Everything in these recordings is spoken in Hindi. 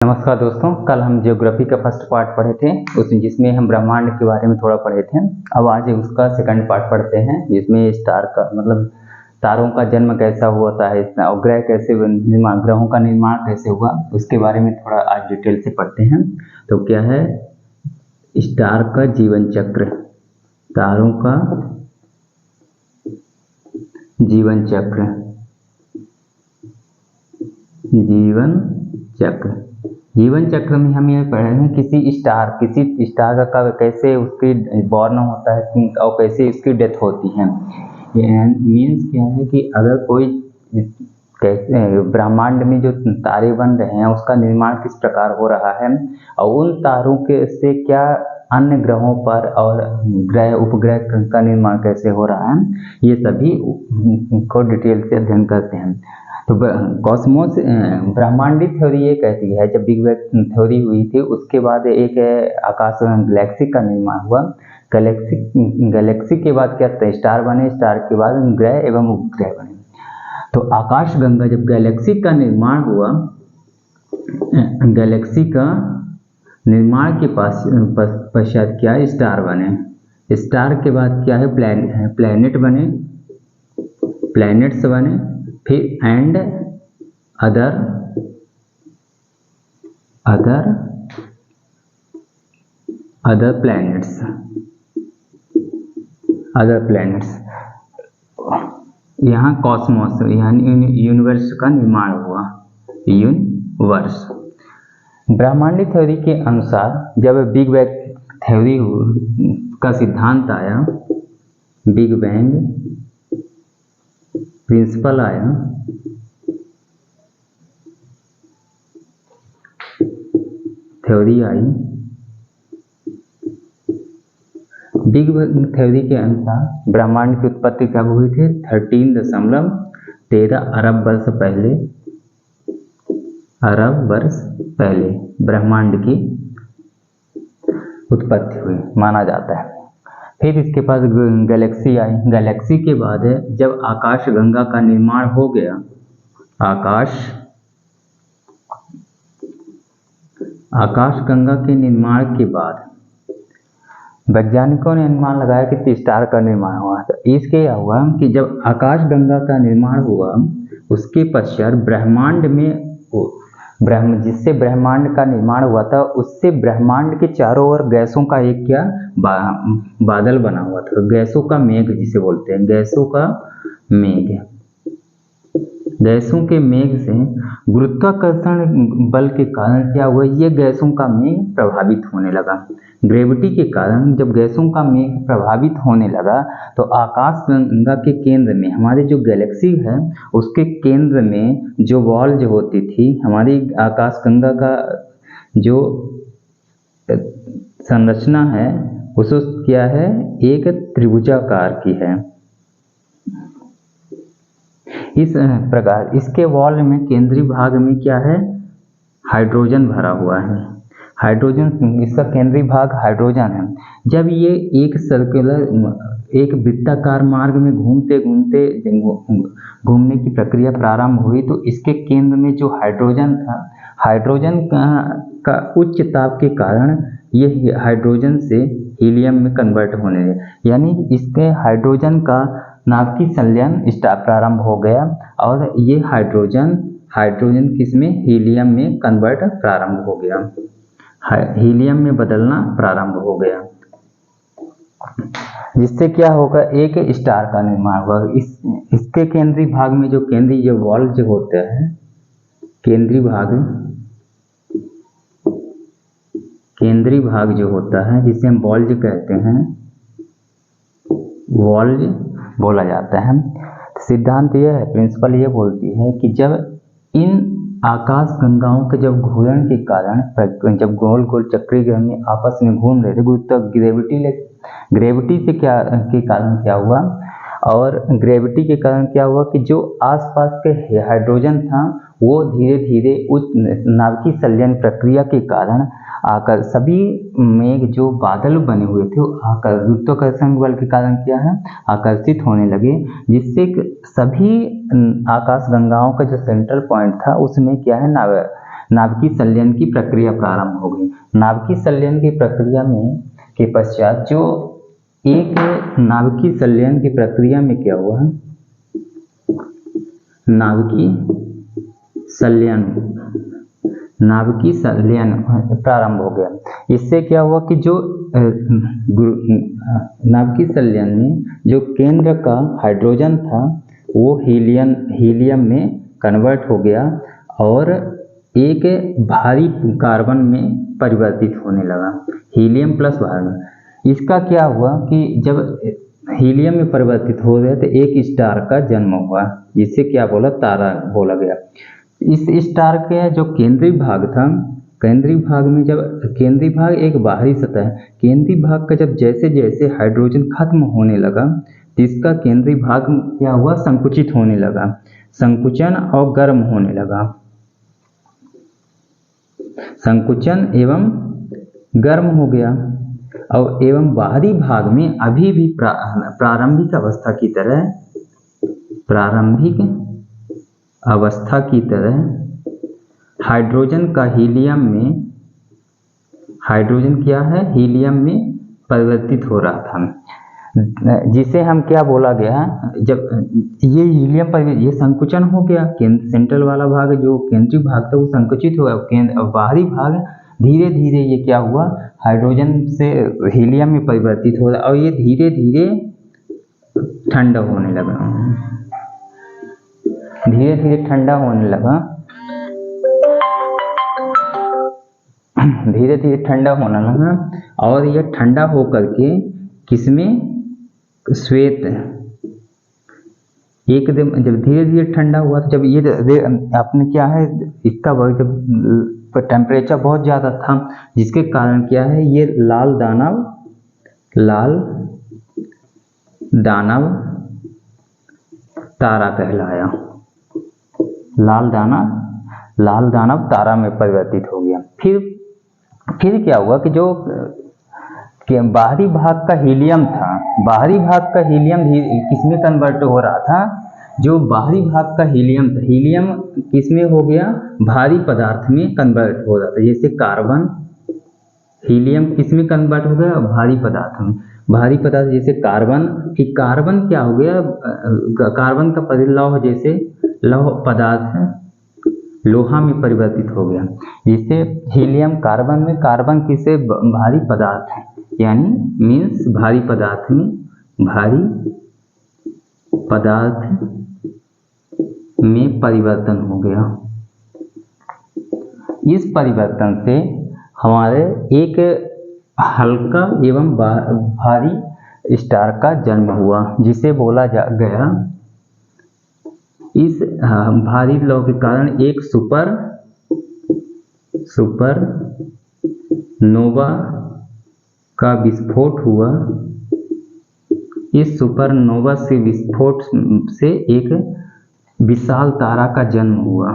नमस्कार दोस्तों, कल हम ज्योग्राफी का फर्स्ट पार्ट पढ़े थे जिसमें हम ब्रह्मांड के बारे में थोड़ा पढ़े थे। अब आज उसका सेकंड पार्ट पढ़ते हैं जिसमें स्टार का मतलब तारों का जन्म कैसा होता है और ग्रह कैसे निर्माण, ग्रहों का निर्माण कैसे हुआ, उसके बारे में थोड़ा आज डिटेल से पढ़ते हैं। तो क्या है स्टार का जीवन चक्र, तारों का जीवन चक्र, जीवन चक्र में हम ये पढ़े हैं किसी स्टार का कैसे उसकी बॉर्न होता है और कैसे उसकी डेथ होती है। मीन्स क्या है कि अगर कोई कैसे ब्रह्मांड में जो तारे बन रहे हैं उसका निर्माण किस प्रकार हो रहा है और उन तारों के से क्या अन्य ग्रहों पर और ग्रह उपग्रह का निर्माण कैसे हो रहा है, ये सभी को डिटेल से अध्ययन करते हैं। तो कॉस्मोस ब्रह्मांडी थ्योरी ये कहती है जब बिग बैंग थ्योरी हुई थी उसके बाद एक आकाश गैलेक्सी का निर्माण हुआ। गैलेक्सी के बाद क्या स्टार बने, स्टार के बाद ग्रह एवं उपग्रह बने। तो आकाश गंगा जब गैलेक्सी का निर्माण हुआ, गैलेक्सी का निर्माण के पश्चात क्या स्टार बने, स्टार के बाद क्या है प्लैनेट बने, प्लैनेट्स बने, फिर एंड अदर प्लैनेट्स यहाँ कॉस्मोस यानी यूनिवर्स का निर्माण हुआ। यूनिवर्स ब्रह्मांडी थ्योरी के अनुसार जब बिग बैंग थ्योरी का सिद्धांत आया, बिग बैंग प्रिंसिपल आया, थ्योरी आई, बिग बैंग थ्योरी के अनुसार ब्रह्मांड की उत्पत्ति कब हुई थी? 13.13 अरब वर्ष पहले ब्रह्मांड की उत्पत्ति हुई माना जाता है। फिर इसके पास गैलेक्सी आई। गैलेक्सी के बाद जब आकाश गंगा का निर्माण हो गया, आकाश गंगा के निर्माण के बाद वैज्ञानिकों ने अनुमान लगाया कि स्टार का निर्माण हुआ। तो इसके क्या हुआ कि जब आकाश गंगा का निर्माण हुआ उसके पश्चात ब्रह्मांड में जिससे ब्रह्मांड का निर्माण हुआ था उससे ब्रह्मांड के चारों ओर गैसों का एक क्या बादल बना हुआ था, गैसों का मेघ जिसे बोलते हैं, गैसों का मेघ। गैसों के मेघ से गुरुत्वाकर्षण बल के कारण क्या हुआ, ये गैसों का मेघ प्रभावित होने लगा। ग्रेविटी के कारण जब गैसों का मेघ प्रभावित होने लगा तो आकाश गंगा के केंद्र में, हमारी जो गैलेक्सी है उसके केंद्र में जो वॉल जो होती थी, हमारी आकाश गंगा का जो संरचना है उस क्या है, एक त्रिभुजाकार की है। इस प्रकार इसके वॉल में केंद्रीय भाग में क्या है, हाइड्रोजन भरा हुआ है। हाइड्रोजन, इसका केंद्रीय भाग हाइड्रोजन है। जब ये एक वृत्ताकार मार्ग में घूमने की प्रक्रिया प्रारंभ हुई तो इसके केंद्र में जो हाइड्रोजन था, हाइड्रोजन का उच्च ताप के कारण ये हाइड्रोजन से हीलियम में कन्वर्ट होने लगे, यानी इसके हाइड्रोजन का नाभिकीय संलयन प्रारंभ हो गया और ये हाइड्रोजन किसमें, हीलियम में कन्वर्ट प्रारंभ हो गया, हीलियम में बदलना प्रारंभ हो गया, जिससे क्या होगा, एक स्टार का निर्माण हुआ। इसके केंद्रीय भाग में जो केंद्रीय वॉल जो होता है, केंद्रीय भाग जो होता है जिसे हम वॉल्ज कहते हैं, वॉल्ज बोला जाता है। सिद्धांत यह है, प्रिंसिपल ये बोलती है कि जब इन आकाश गंगाओं के जब घूर्णन के कारण जब गोल गोल चक्री ग्रह में आपस में घूम रहे थे तो ग्रेविटी से के कारण क्या हुआ, और ग्रेविटी के कारण क्या हुआ कि जो आसपास के हाइड्रोजन था वो धीरे धीरे उस नाभिकीय संलयन प्रक्रिया के कारण आकर सभी मेघ जो बादल बने हुए थे आकर गुरुत्वाकर्षण बल के कारण क्या है, आकर्षित होने लगे, जिससे सभी आकाश गंगाओं का जो सेंट्रल पॉइंट था उसमें क्या है नाभिकीय संलयन की प्रक्रिया प्रारंभ हो गई। नाभिकीय संलयन की प्रक्रिया में के पश्चात जो एक नाभिकीय संलयन की प्रक्रिया में क्या हुआ, नाभिकीय संलयन प्रारंभ हो गया। इससे क्या हुआ कि जो नाभिकीय संलयन में जो केंद्र का हाइड्रोजन था वो हीलियम में कन्वर्ट हो गया और एक भारी कार्बन में परिवर्तित होने लगा, हीलियम प्लस भारी। इसका क्या हुआ कि जब हीलियम में परिवर्तित हो गया तो एक स्टार का जन्म हुआ, जिससे क्या बोला, तारा बोला गया। इस स्टार के जो केंद्रीय भाग था, केंद्रीय भाग में जब केंद्रीय भाग एक बाहरी सतह है, केंद्रीय भाग का जब जैसे जैसे हाइड्रोजन खत्म होने लगा तो इसका केंद्रीय भाग क्या हुआ, संकुचित होने लगा, संकुचन और गर्म होने लगा, संकुचन एवं गर्म हो गया। और एवं बाहरी भाग में अभी भी प्रारंभिक अवस्था की तरह हाइड्रोजन का हीलियम में, हाइड्रोजन क्या है, हीलियम में परिवर्तित हो रहा था, जिसे हम क्या बोला गया, जब ये हीलियम पर ये संकुचन हो गया, सेंट्रल वाला भाग जो केंद्रीय भाग था वो संकुचित हुआ, बाहरी भाग धीरे धीरे ये क्या हुआ, हाइड्रोजन से हीलियम में परिवर्तित हो रहा और ये धीरे धीरे ठंडा होने लगा, धीरे धीरे ठंडा होने लगा, धीरे धीरे ठंडा होने लगा। और ये ठंडा होकर के किसमें, श्वेत, एकदम जब धीरे धीरे ठंडा हुआ तो जब ये आपने क्या है, इसका जब टेम्परेचर बहुत ज़्यादा था जिसके कारण क्या है, ये लाल दानव तारा कहलाया, लाल दानव तारा में परिवर्तित हो गया। फिर क्या हुआ कि जो बाहरी भाग का हीलियम था, बाहरी भाग का हीलियम किसमें कन्वर्ट हो रहा था, जो बाहरी भाग का हीलियम था, हीलियम किसमें हो गया, भारी पदार्थ में कन्वर्ट हो रहा था, जैसे कार्बन, हीलियम किसमें कन्वर्ट हो गया, भारी पदार्थ में, भारी पदार्थ जैसे कार्बन, कि कार्बन क्या हो गया, कार्बन का परिलौह जैसे लौह पदार्थ है, लोहा में परिवर्तित हो गया, जिससे हीलियम कार्बन में, कार्बन किसे, भारी पदार्थ है, यानी मीन्स भारी पदार्थ में परिवर्तन हो गया। इस परिवर्तन से हमारे एक हल्का एवं भारी स्टार का जन्म हुआ, जिसे बोला गया, इस भारी लौ के कारण एक सुपर नोवा का विस्फोट हुआ। इस सुपरनोवा से विस्फोट से एक विशाल तारा का जन्म हुआ,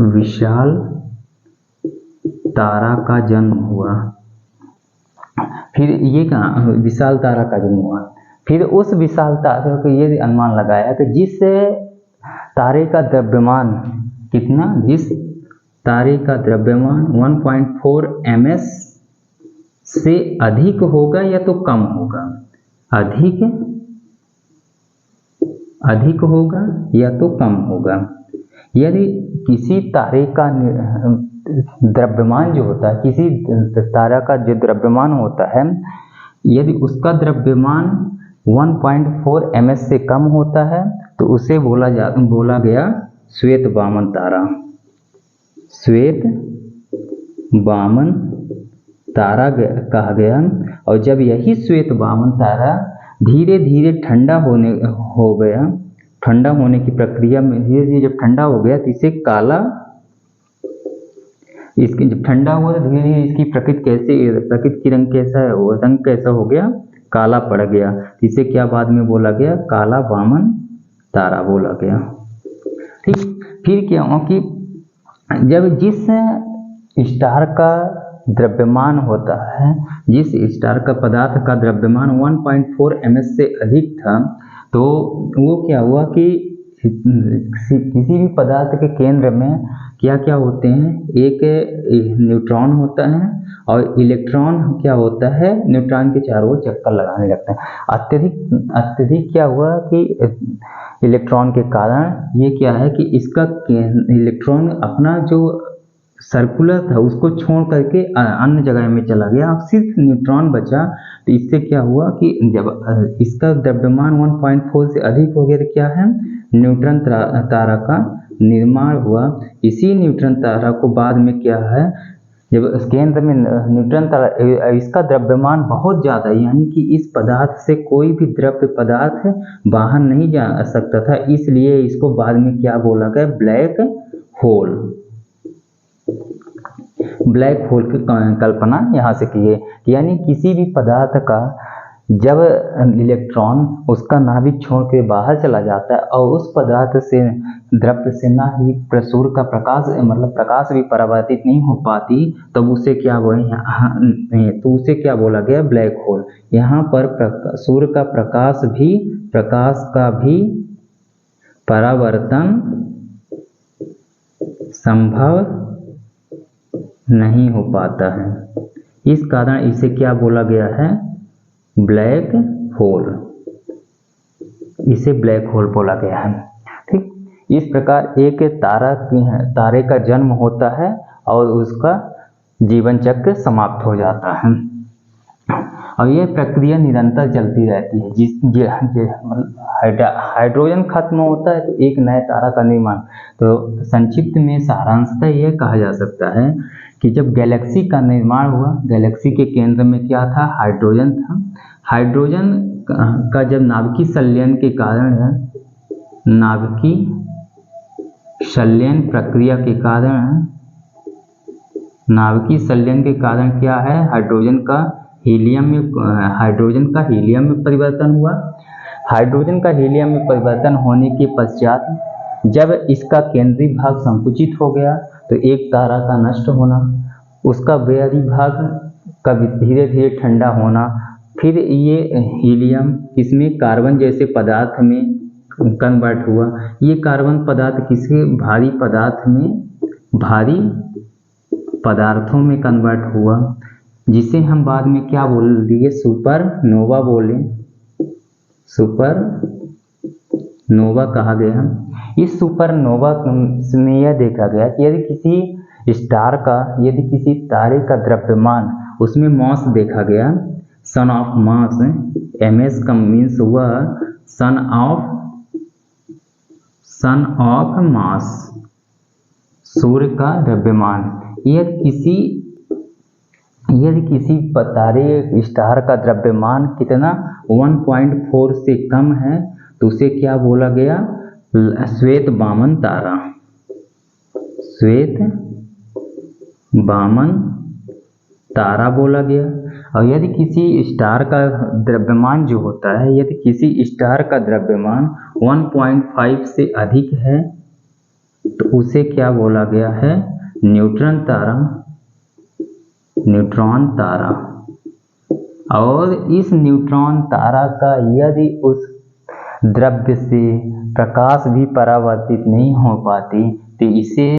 विशाल तारा का जन्म हुआ। फिर ये कहाँ, विशाल तारा का जन्म हुआ। फिर उस विशाल तारा को ये अनुमान लगाया कि जिस तारे का द्रव्यमान कितना, जिस तारे का द्रव्यमान 1.4 ms से अधिक होगा या तो कम होगा, अधिक होगा या तो कम होगा। यदि किसी तारे का द्रव्यमान जो होता है, किसी तारा का जो द्रव्यमान होता है, यदि उसका द्रव्यमान 1.4 ms से कम होता है तो उसे बोला गया श्वेत वामन तारा, श्वेत वामन तारा कहा गया। और जब यही श्वेत वामन तारा धीरे धीरे ठंडा होने की प्रक्रिया में धीरे धीरे जब ठंडा हो गया तो इसे काला, इसकी जब ठंडा हुआ तो धीरे धीरे इसकी प्रकृति की रंग कैसा है, वो रंग कैसा हो गया, काला पड़ गया। इसे क्या बाद में बोला गया, काला वामन तारा बोला गया। ठीक, फिर क्या हुआ कि जब जिस स्टार का द्रव्यमान होता है, जिस स्टार का पदार्थ का द्रव्यमान 1.4 ms से अधिक था, तो वो क्या हुआ कि किसी भी पदार्थ के केंद्र में क्या क्या होते हैं, एक न्यूट्रॉन होता है और इलेक्ट्रॉन क्या होता है, न्यूट्रॉन के चारों ओर चक्कर लगाने लगता है। अत्यधिक क्या हुआ कि इलेक्ट्रॉन के कारण ये क्या है कि इसका इलेक्ट्रॉन अपना जो सर्कुलर था उसको छोड़ करके अन्य जगह में चला गया, सिर्फ न्यूट्रॉन बचा। तो इससे क्या हुआ कि जब इसका द्रव्यमान 1.4 से अधिक हो गया तो क्या है, न्यूट्रॉन तारा का निर्माण हुआ। इसी न्यूट्रॉन तारा को बाद में क्या है, जब केंद्र में न्यूट्रॉन तारा, इसका द्रव्यमान बहुत ज़्यादा है, यानी कि इस पदार्थ से कोई भी द्रव्य पदार्थ बाहर नहीं जा सकता था, इसलिए इसको बाद में क्या बोला गया, ब्लैक होल। ब्लैक होल की कल्पना यहाँ से की है, यानी किसी भी पदार्थ का जब इलेक्ट्रॉन उसका नाभिक छोड़ के बाहर चला जाता है और उस पदार्थ से द्रव्य से ना ही सूर्य का प्रकाश मतलब प्रकाश भी परावर्तित नहीं हो पाती, तब उसे क्या बोले, तो उसे क्या बोला गया, ब्लैक होल। यहाँ पर सूर्य का प्रकाश का भी परावर्तन संभव नहीं हो पाता है, इस कारण इसे क्या बोला गया है, ब्लैक होल। इसे ब्लैक होल बोला गया है। ठीक, इस प्रकार एक तारे का जन्म होता है और उसका जीवन चक्र समाप्त हो जाता है और यह प्रक्रिया निरंतर चलती रहती है। हाइड्रोजन खत्म होता है तो एक नए तारा का निर्माण। तो संक्षिप्त में सारांशतः यह कहा जा सकता है कि जब गैलेक्सी का निर्माण हुआ, गैलेक्सी के केंद्र में क्या था, हाइड्रोजन था। हाइड्रोजन का जब नाभिकीय संलयन के कारण, नाभिकीय संलयन प्रक्रिया के कारण, नाभिकीय संलयन के कारण क्या है, हाइड्रोजन का हीलियम में परिवर्तन हुआ। हाइड्रोजन का हीलियम में परिवर्तन होने के पश्चात जब इसका केंद्रीय भाग संकुचित हो गया तो एक तारा का नष्ट होना, उसका बाहरी भाग का धीरे धीरे ठंडा होना, फिर ये हीलियम इसमें कार्बन जैसे पदार्थ में कन्वर्ट हुआ। ये कार्बन पदार्थ किसी भारी पदार्थों में कन्वर्ट हुआ, जिसे हम बाद में क्या बोल दिए, सुपरनोवा बोले, सुपरनोवा कहा गया। इस सुपरनोवा में यह देखा गया कि यदि किसी तारे का द्रव्यमान, उसमें मास देखा गया, सन ऑफ मास, ms का मीन्स हुआ सन ऑफ मास, सूर्य का द्रव्यमान। यदि किसी तारे स्टार का द्रव्यमान कितना 1.4 से कम है तो उसे क्या बोला गया, श्वेत वामन तारा, श्वेत वामन तारा बोला गया। और यदि किसी स्टार का द्रव्यमान जो होता है, यदि किसी स्टार का द्रव्यमान 1.5 से अधिक है तो उसे क्या बोला गया है, न्यूट्रॉन तारा। और इस न्यूट्रॉन तारा का यदि उस द्रव्य से प्रकाश भी परावर्तित नहीं हो पाती तो इसे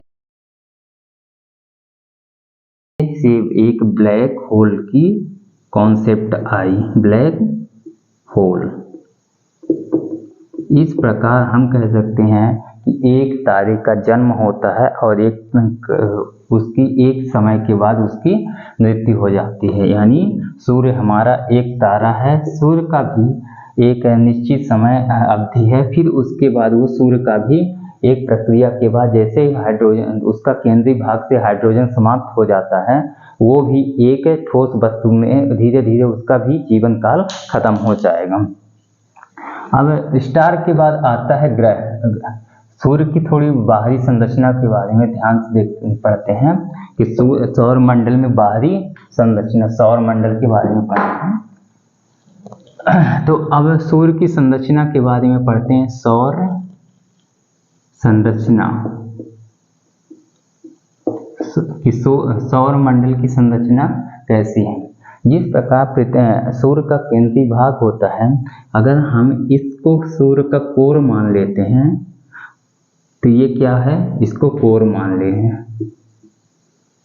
एक ब्लैक होल की कॉन्सेप्ट आई, ब्लैक होल। इस प्रकार हम कह सकते हैं कि एक तारे का जन्म होता है और उसकी एक समय के बाद उसकी मृत्यु हो जाती है। यानी सूर्य हमारा एक तारा है, सूर्य का भी एक निश्चित समय अवधि है, फिर उसके बाद वो सूर्य का भी एक प्रक्रिया के बाद जैसे हाइड्रोजन, उसका केंद्रीय भाग से हाइड्रोजन समाप्त हो जाता है, वो भी एक ठोस वस्तु में धीरे धीरे उसका भी जीवन काल खत्म हो जाएगा। अब स्टार के बाद आता है ग्रह। सूर्य की थोड़ी बाहरी संरचना के बारे में ध्यान से पढ़ते हैं कि सौर मंडल में बाहरी संरचना, सौर मंडल के बारे में पढ़ते हैं। तो अब सूर्य की संरचना के बारे में पढ़ते हैं, सौर संरचना कि सौर मंडल की संरचना कैसी है। जिस प्रकार सूर्य का केंद्रीय भाग होता है, अगर हम इसको सूर्य का कोर मान लेते हैं तो ये क्या है, इसको कोर मान ले हैं।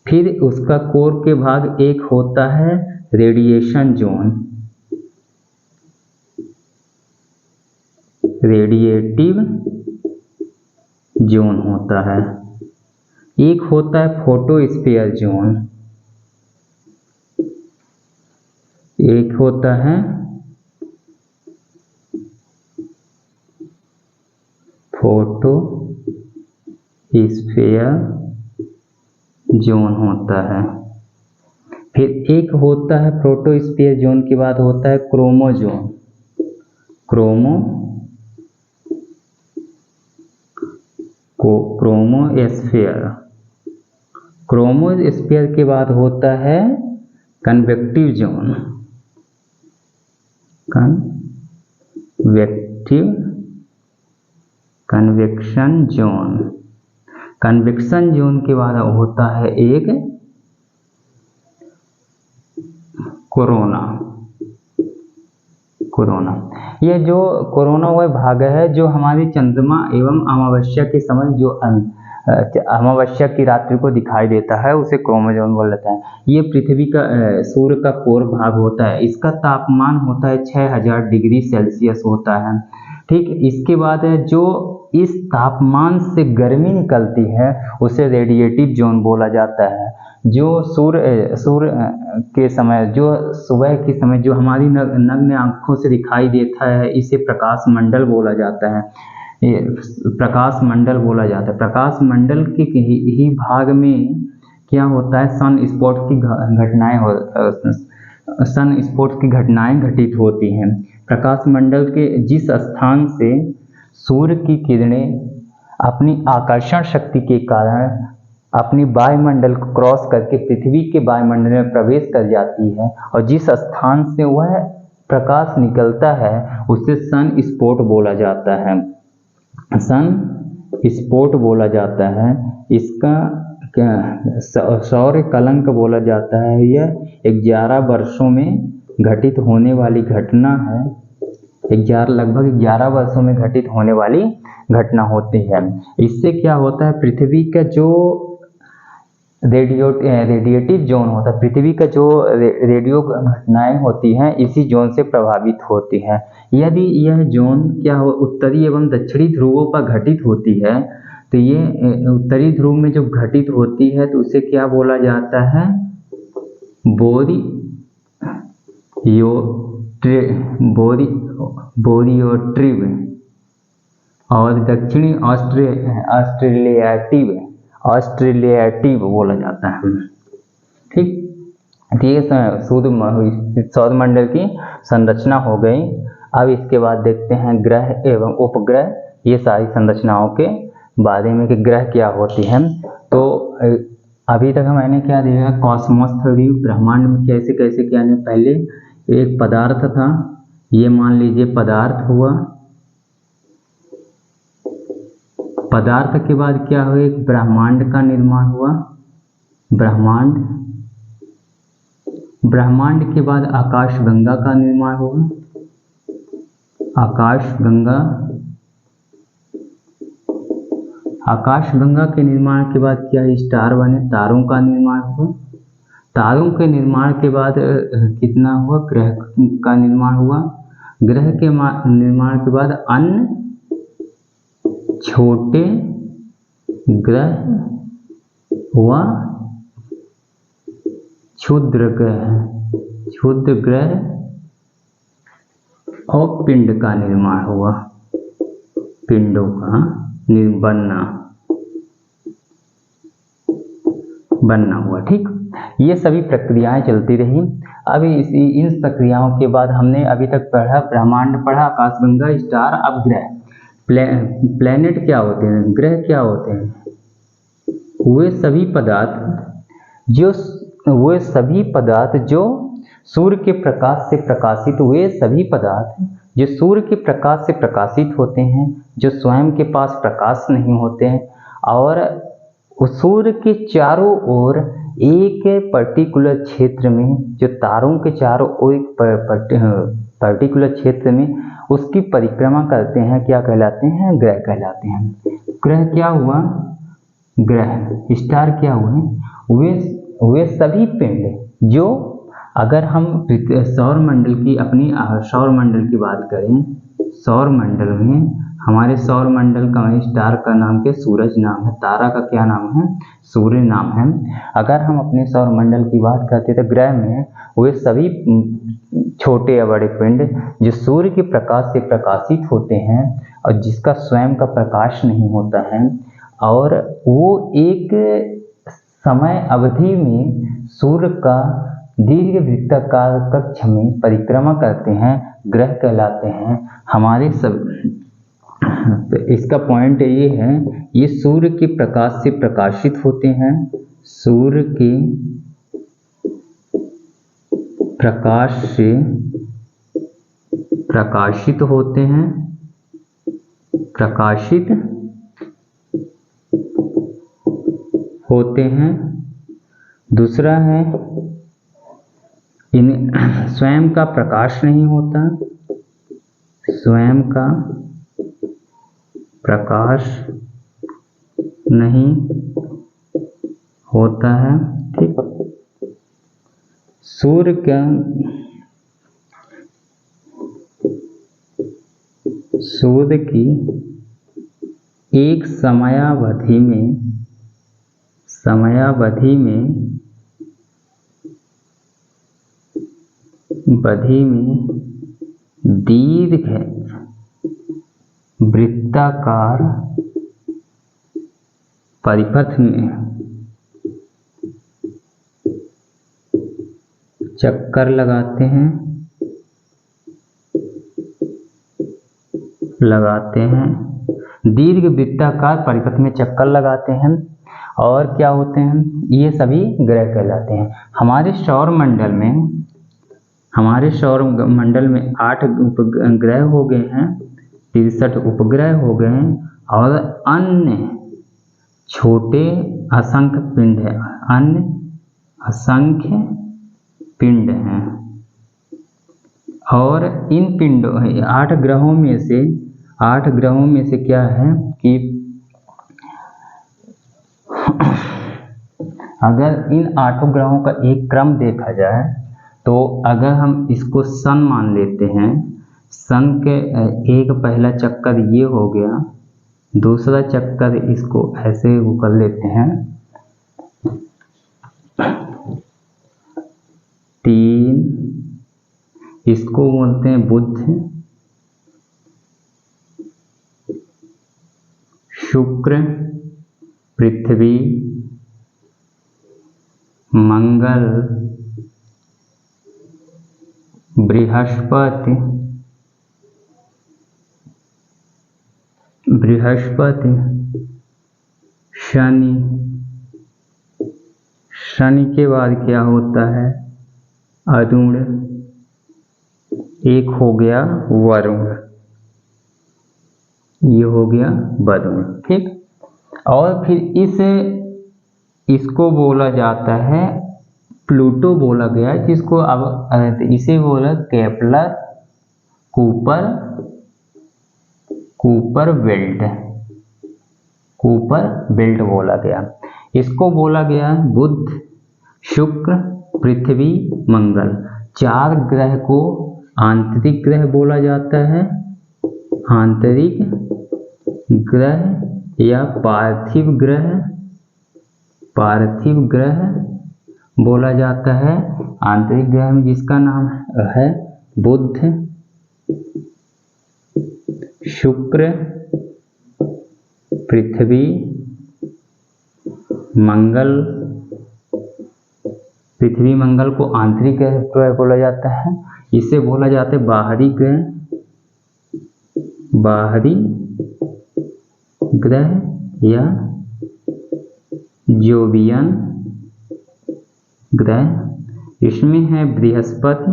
फिर उसका कोर के भाग एक होता है रेडिएशन जोन, रेडिएटिव जोन होता है। एक होता है फोटोस्फीयर जोन, एक होता है फोटोस्फीयर जोन होता है। फिर एक होता है फोटोस्फीयर जोन के बाद होता है क्रोमोजोन, क्रोमोस्फीयर। क्रोमोस्फीयर के बाद होता है convective zone, convection zone. Convection zone के बाद होता है एक कोरोना। ये जो कोरोना वह भाग है जो हमारे चंद्रमा एवं अमावस्या के समय जो अमावस्या की रात्रि को दिखाई देता है उसे क्रोमोजोन बोल लेते हैं। ये पृथ्वी का सूर्य का कोर भाग होता है। इसका तापमान होता है 6000 डिग्री सेल्सियस होता है। ठीक, इसके बाद जो इस तापमान से गर्मी निकलती है उसे रेडिएटिव जोन बोला जाता है। जो सूर्य के समय, जो सुबह के समय जो हमारी नग्न आंखों से दिखाई देता है, इसे प्रकाश मंडल बोला जाता है। प्रकाश मंडल बोला जाता है। प्रकाश मंडल के ही भाग में क्या होता है, सन स्पॉट की घटनाएं घटित होती हैं। प्रकाश मंडल के जिस स्थान से सूर्य की किरणें अपनी आकर्षण शक्ति के कारण अपनी वायुमंडल को क्रॉस करके पृथ्वी के वायुमंडल में प्रवेश कर जाती है और जिस स्थान से वह प्रकाश निकलता है उसे सन स्पॉट बोला जाता है। सन स्पॉट बोला जाता है। इसका सौर कलंक बोला जाता है। यह 11 वर्षों में घटित होने वाली घटना है। लगभग 11 वर्षों में घटित होने वाली घटना होती है। इससे क्या होता है, पृथ्वी का जो रेडिएटिव जोन होता है, पृथ्वी का जो रेडियो घटनाएं होती हैं इसी जोन से प्रभावित होती हैं। यदि यह जोन क्या हो उत्तरी एवं दक्षिणी ध्रुवों पर घटित होती है तो ये उत्तरी ध्रुव में जब घटित होती है तो उसे क्या बोला जाता है, बोरियोट्रिव, और दक्षिणी ऑस्ट्रेलियाटिव बोला जाता है। ठीक, ये सौर मंडल की संरचना हो गई। अब इसके बाद देखते हैं ग्रह एवं उपग्रह, ये सारी संरचनाओं के बारे में कि ग्रह क्या होती हैं। तो अभी तक मैंने क्या देखा, कॉस्मोस थ्योरी, ब्रह्मांड में कैसे कैसे क्या नहीं। पहले एक पदार्थ था, ये मान लीजिए पदार्थ हुआ। पदार्थ के बाद क्या हुआ, एक ब्रह्मांड का निर्माण हुआ। ब्रह्मांड के बाद आकाशगंगा का निर्माण हुआ। आकाशगंगा के निर्माण के बाद क्या स्टार बने, तारों का निर्माण हुआ। तारों के निर्माण के बाद कितना हुआ, ग्रह का निर्माण हुआ। ग्रह के निर्माण के बाद अन्य छोटे ग्रह हुआ, क्षुद्र ग्रह और पिंड का निर्माण हुआ, पिंडों का बनना हुआ। ठीक, ये सभी प्रक्रियाएं चलती रही। अभी इन प्रक्रियाओं के बाद हमने अभी तक पढ़ा, ब्रह्मांड पढ़ा, आकाशगंगा, स्टार। अब ग्रह, प्लैनेट क्या होते हैं, ग्रह क्या होते हैं, वे सभी पदार्थ जो सूर्य के प्रकाश से प्रकाशित, वे सभी पदार्थ जो सूर्य के प्रकाश से प्रकाशित होते हैं, जो स्वयं के पास प्रकाश नहीं होते हैं और सूर्य के चारों ओर एक पर्टिकुलर क्षेत्र में, जो तारों के चारों ओर एक पर्टिकुलर क्षेत्र में उसकी परिक्रमा करते हैं, क्या कहलाते हैं, ग्रह कहलाते हैं। ग्रह क्या हुआ, ग्रह स्टार क्या हुए, वे सभी पिंड जो, अगर हम सौर मंडल की अपनी सौर मंडल की बात करें, सौर मंडल में हमारे सौर मंडल का स्टार का नाम क्या, सूरज नाम है, तारा का क्या नाम है, सूर्य नाम है। अगर हम अपने सौर मंडल की बात करते तो ग्रह में वे सभी छोटे या बड़े पिंड जो सूर्य के प्रकाश से प्रकाशित होते हैं और जिसका स्वयं का प्रकाश नहीं होता है, और वो एक समय अवधि में सूर्य का दीर्घ वृत्ताकार कक्ष में परिक्रमा करते हैं, ग्रह कहलाते हैं हमारे सब। तो इसका पॉइंट ये है, ये सूर्य के प्रकाश से प्रकाशित होते हैं, सूर्य के प्रकाश से प्रकाशित होते हैं, प्रकाशित होते हैं। दूसरा है, इन स्वयं का प्रकाश नहीं होता, स्वयं का प्रकाश नहीं होता है, ठीक। सूर्य का, सूर्य की एक समयावधि में दीर्घ वृत्ताकार परिपथ में चक्कर लगाते हैं, दीर्घ वृत्ताकार परिपथ में चक्कर लगाते हैं। और क्या होते हैं, ये सभी ग्रह कहलाते हैं। हमारे सौर मंडल में 8 उपग्रह हो गए हैं, 63 उपग्रह हो गए हैं, और अन्य छोटे असंख्य पिंड है, अन्य असंख्य पिंड हैं। और इन पिंडों 8 ग्रहों में से क्या है कि अगर इन 8 ग्रहों का एक क्रम देखा जाए तो अगर हम इसको सन मान लेते हैं, सन के एक पहला चक्कर ये हो गया, दूसरा चक्कर इसको ऐसे वो कर लेते हैं, 3, इसको बोलते हैं बुध, शुक्र, पृथ्वी, मंगल, बृहस्पति, शनि के बाद क्या होता है, अरुण, एक हो गया वरुण, ये हो गया वरुण, ठीक। और फिर इसको बोला जाता है, प्लूटो बोला गया, जिसको अब इसे बोला केपलर कूपर बेल्ट बोला गया। इसको बोला गया बुध, शुक्र, पृथ्वी, मंगल, 4 ग्रह को आंतरिक ग्रह बोला जाता है, आंतरिक ग्रह या पार्थिव ग्रह बोला जाता है। आंतरिक ग्रह में जिसका नाम है बुध, शुक्र, पृथ्वी, मंगल को आंतरिक ग्रह बोला जाता है। इसे बोला जाता है बाहरी ग्रह या जोवियन ग्रह। इसमें है बृहस्पति,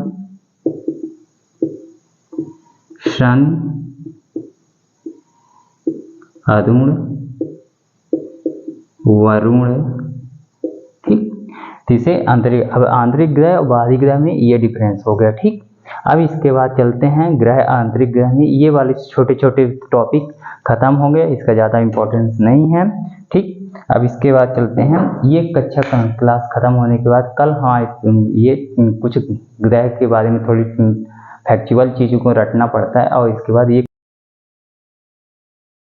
शनि, अरुण, वरुण, ठीक। इसे आंतरिक, अब आंतरिक ग्रह और बाहरी ग्रह में ये डिफरेंस हो गया, ठीक। अब इसके बाद चलते हैं ग्रह आंतरिक ग्रह में। ये वाले छोटे छोटे टॉपिक खत्म हो गए, इसका ज़्यादा इम्पोर्टेंस नहीं है, ठीक। अब इसके बाद चलते हैं, ये कक्षा क्लास खत्म होने के बाद कल हाँ ये कुछ ग्रह के बारे में थोड़ी फैक्चुअल चीज़ों को रटना पड़ता है, और इसके बाद ये